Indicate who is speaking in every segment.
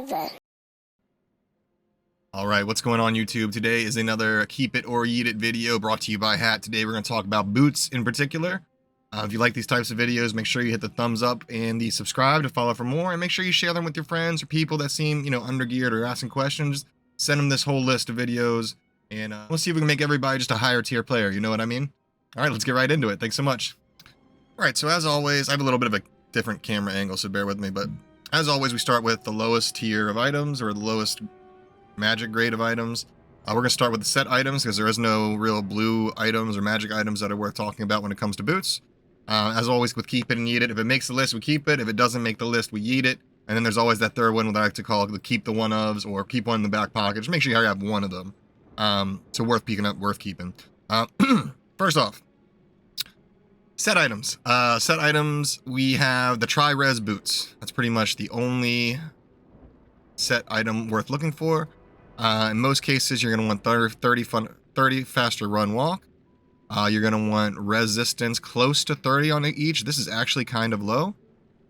Speaker 1: then.
Speaker 2: All right, what's going on YouTube? Today is another Keep It or Yeet It video brought to you by Hat. Today we're going to talk about boots in particular. If you like these types of videos, make sure you hit the thumbs up and the subscribe to follow for more, and make sure you share them with your friends or people that seem, undergeared or asking questions. Send them this whole list of videos, and we'll see if we can make everybody just a higher tier player, you know what I mean? All right, let's get right into it. Thanks so much. All right, so as always, I have a little bit of a different camera angle, so bear with me, but as always, we start with the lowest tier of items, or the lowest magic grade of items. We're going to start with the set items because there is no real blue items or magic items that are worth talking about when it comes to boots. As always with Keep It and Yeet It, if it makes the list, we keep it. If it doesn't make the list, we yeet it. And then there's always that third one that I like to call the keep the one ofs, or keep one in the back pocket. Just make sure you have one of them. So worth picking up, worth keeping. First off, set items. Set items, we have the Tri-Res boots. That's pretty much the only set item worth looking for. In most cases, you're going to want 30 faster run walk. You're going to want resistance close to 30 on each. This is actually kind of low.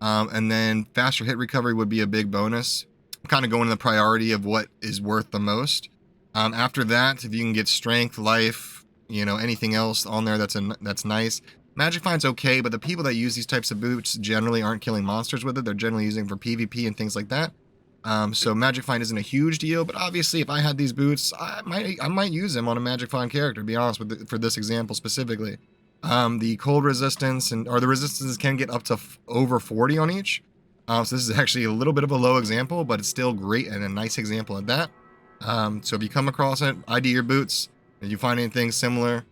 Speaker 2: And then faster hit recovery would be a big bonus. I'm kind of going to the priority of what is worth the most. After that, if you can get strength, life, anything else on there that's nice. Magic Find's okay, but the people that use these types of boots generally aren't killing monsters with it. They're generally using it for PvP and things like that. So Magic Find isn't a huge deal, but obviously if I had these boots, I might use them on a Magic Find character, to be honest with for this example specifically. The cold resistance or the resistances can get up to over 40 on each. So this is actually a little bit of a low example, but it's still great and a nice example at that. So if you come across it, ID your boots. If you find anything similar,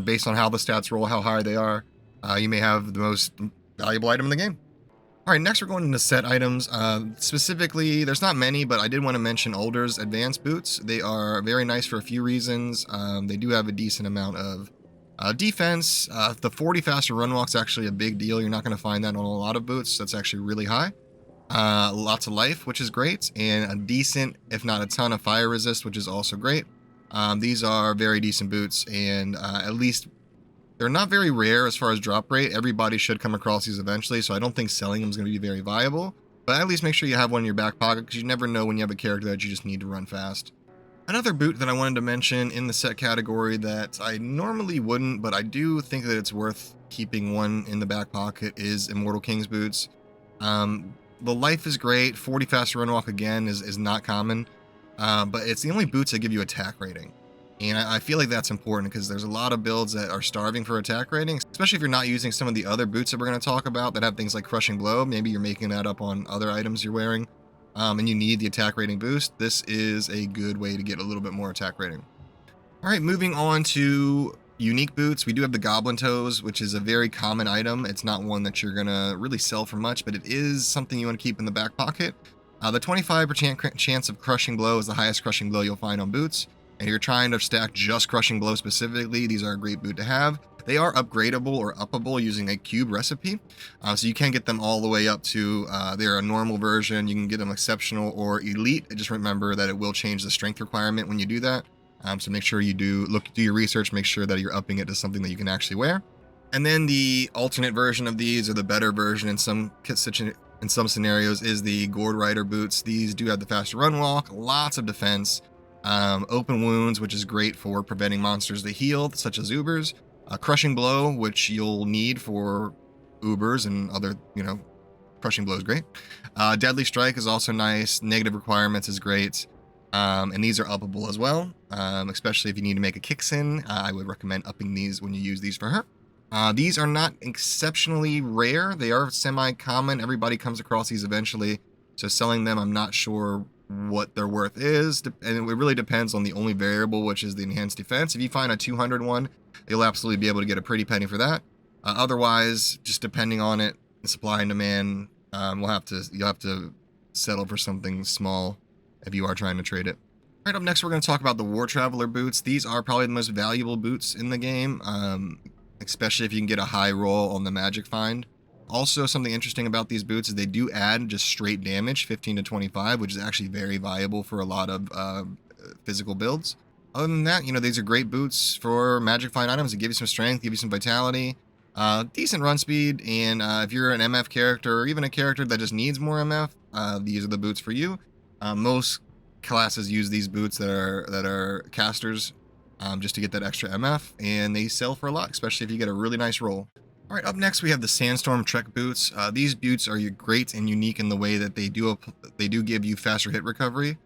Speaker 2: based on how the stats roll, how high they are, you may have the most valuable item in the game. All right, next we're going into set items. Specifically, there's not many, but I did want to mention Alders Advanced Boots. They are very nice for a few reasons. They do have a decent amount of defense. The 40 faster run walk's actually a big deal. You're not going to find that on a lot of boots. That's actually really high. Lots of life, which is great, and a decent, if not a ton, of fire resist, which is also great. These are very decent boots, and at least they're not very rare as far as drop rate. Everybody should come across these eventually, so I don't think selling them is going to be very viable. But at least make sure you have one in your back pocket, because you never know when you have a character that you just need to run fast. Another boot that I wanted to mention in the set category that I normally wouldn't, but I do think that it's worth keeping one in the back pocket, is Immortal King's boots. The life is great. 40 faster run walk again is not common, but it's the only boots that give you attack rating. And I feel like that's important because there's a lot of builds that are starving for attack rating, especially if you're not using some of the other boots that we're going to talk about that have things like Crushing Blow. Maybe you're making that up on other items you're wearing, and you need the attack rating boost. This is a good way to get a little bit more attack rating. All right, moving on to unique boots. We do have the Goblin Toes, which is a very common item. It's not one that you're going to really sell for much, but it is something you want to keep in the back pocket. The 25% chance of Crushing Blow is the highest Crushing Blow you'll find on boots. And if you're trying to stack just Crushing Blow specifically, these are a great boot to have. They are upgradable or uppable using a cube recipe. So you can get them all the way up to they're a normal version. You can get them exceptional or elite. Just remember that it will change the strength requirement when you do that. So make sure you do your research, make sure that you're upping it to something that you can actually wear. And then the alternate version of these, or the better version in some scenarios, is the Gourd Rider boots. These do have the faster run walk, lots of defense. Open wounds, which is great for preventing monsters to heal, such as Ubers. Crushing Blow, which you'll need for Ubers and other, Crushing Blow is great. Deadly Strike is also nice. Negative Requirements is great. And these are uppable as well, especially if you need to make a Kixin. I would recommend upping these when you use these for her. These are not exceptionally rare. They are semi-common. Everybody comes across these eventually. So selling them, I'm not sure what their worth is, and it really depends on the only variable, which is the enhanced defense. If you find a 200 one, you'll absolutely be able to get a pretty penny for that. Otherwise, just depending on it, the supply and demand, you'll have to settle for something small if you are trying to trade it. Right, up next we're going to talk about the War Traveler boots. These are probably the most valuable boots in the game, especially if you can get a high roll on the Magic Find. Also, something interesting about these boots is they do add just straight damage, 15 to 25, which is actually very viable for a lot of physical builds. Other than that, these are great boots for Magic Find items. They give you some strength, give you some vitality, decent run speed, and if you're an MF character or even a character that just needs more MF, these are the boots for you. Most classes use these boots that are casters, just to get that extra MF, and they sell for a lot, especially if you get a really nice roll. All right, up next we have the Sandstorm Trek boots. These boots are great and unique in the way that they do give you faster hit recovery,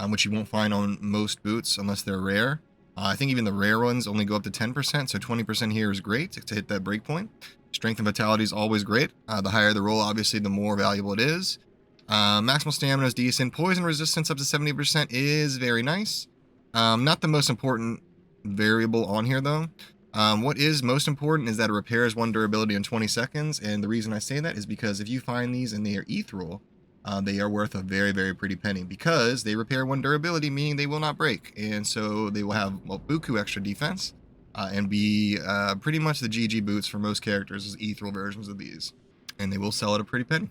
Speaker 2: which you won't find on most boots unless they're rare. I think even the rare ones only go up to 10%, so 20% here is great to hit that break point. Strength and vitality is always great. The higher the roll, obviously, the more valuable it is. Maximal stamina is decent. Poison resistance up to 70% is very nice. Not the most important variable on here, though. What is most important is that it repairs 1 durability in 20 seconds, and the reason I say that is because if you find these and they are ethereal, they are worth a very, very pretty penny, because they repair 1 durability, meaning they will not break, and so they will have buku extra defense, and be pretty much the GG boots for most characters as ethereal versions of these, and they will sell at a pretty penny.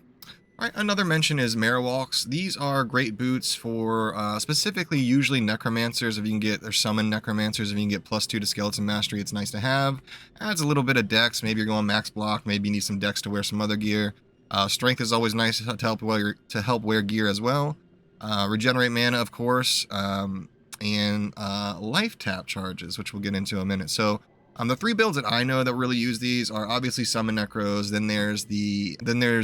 Speaker 2: All right, another mention is Marowalks. These are great boots for specifically usually necromancers. If you can get, or summon necromancers, if you can get +2 to skeleton mastery, it's nice to have. Adds a little bit of dex. Maybe you're going max block. Maybe you need some dex to wear some other gear. Strength is always nice to help wear gear as well. Regenerate mana, of course, and life tap charges, which we'll get into in a minute. So the 3 builds that I know that really use these are obviously Summon Necros. Then there's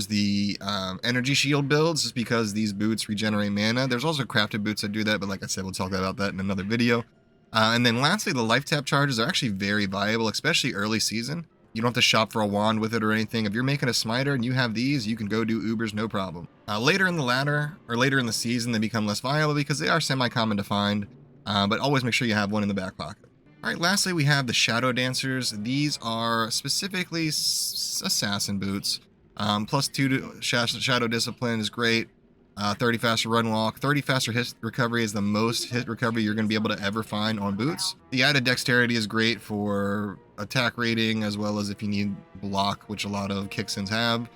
Speaker 2: the Energy Shield builds, just because these boots regenerate mana. There's also crafted boots that do that, but like I said, we'll talk about that in another video. And then lastly, the life tap charges are actually very viable, especially early season. You don't have to shop for a wand with it or anything. If you're making a smiter and you have these, you can go do Ubers, no problem. Later in the ladder, or later in the season, they become less viable because they are semi-common to find, but always make sure you have one in the back pocket. All right, lastly, we have the Shadow Dancers. These are specifically assassin boots. +2 to Shadow Discipline is great. 30 faster run walk. 30 faster hit recovery is the most hit recovery you're going to be able to ever find on boots. The added dexterity is great for attack rating, as well as if you need block, which a lot of Kicksins have.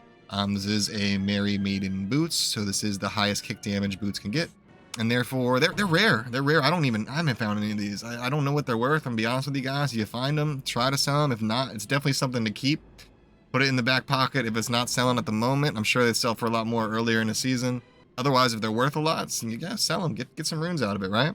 Speaker 2: This is a Merry Maiden boots, so this is the highest kick damage boots can get. And therefore, they're rare. They're rare. I haven't found any of these. I don't know what they're worth. I'm gonna be honest with you guys. If you find them, try to sell them. If not, it's definitely something to keep. Put it in the back pocket. If it's not selling at the moment, I'm sure they sell for a lot more earlier in the season. Otherwise, if they're worth a lot, you gotta sell them. Get some runes out of it, right?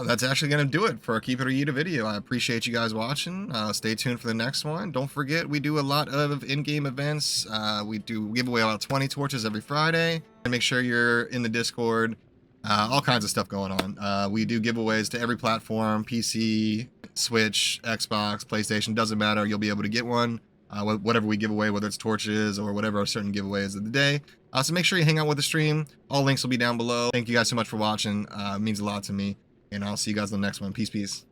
Speaker 2: That's actually gonna do it for our Keep It or Yeet It video. I appreciate you guys watching. Stay tuned for the next one. Don't forget, we do a lot of in-game events. We do give away about 20 torches every Friday. And make sure you're in the Discord. All kinds of stuff going on. We do giveaways to every platform: PC, Switch, Xbox, PlayStation, doesn't matter. You'll be able to get one, whatever we give away, whether it's torches or whatever our certain giveaways of the day. So make sure you hang out with the stream. All links will be down below. Thank you guys so much for watching. It means a lot to me, and I'll see you guys in the next one. Peace, peace.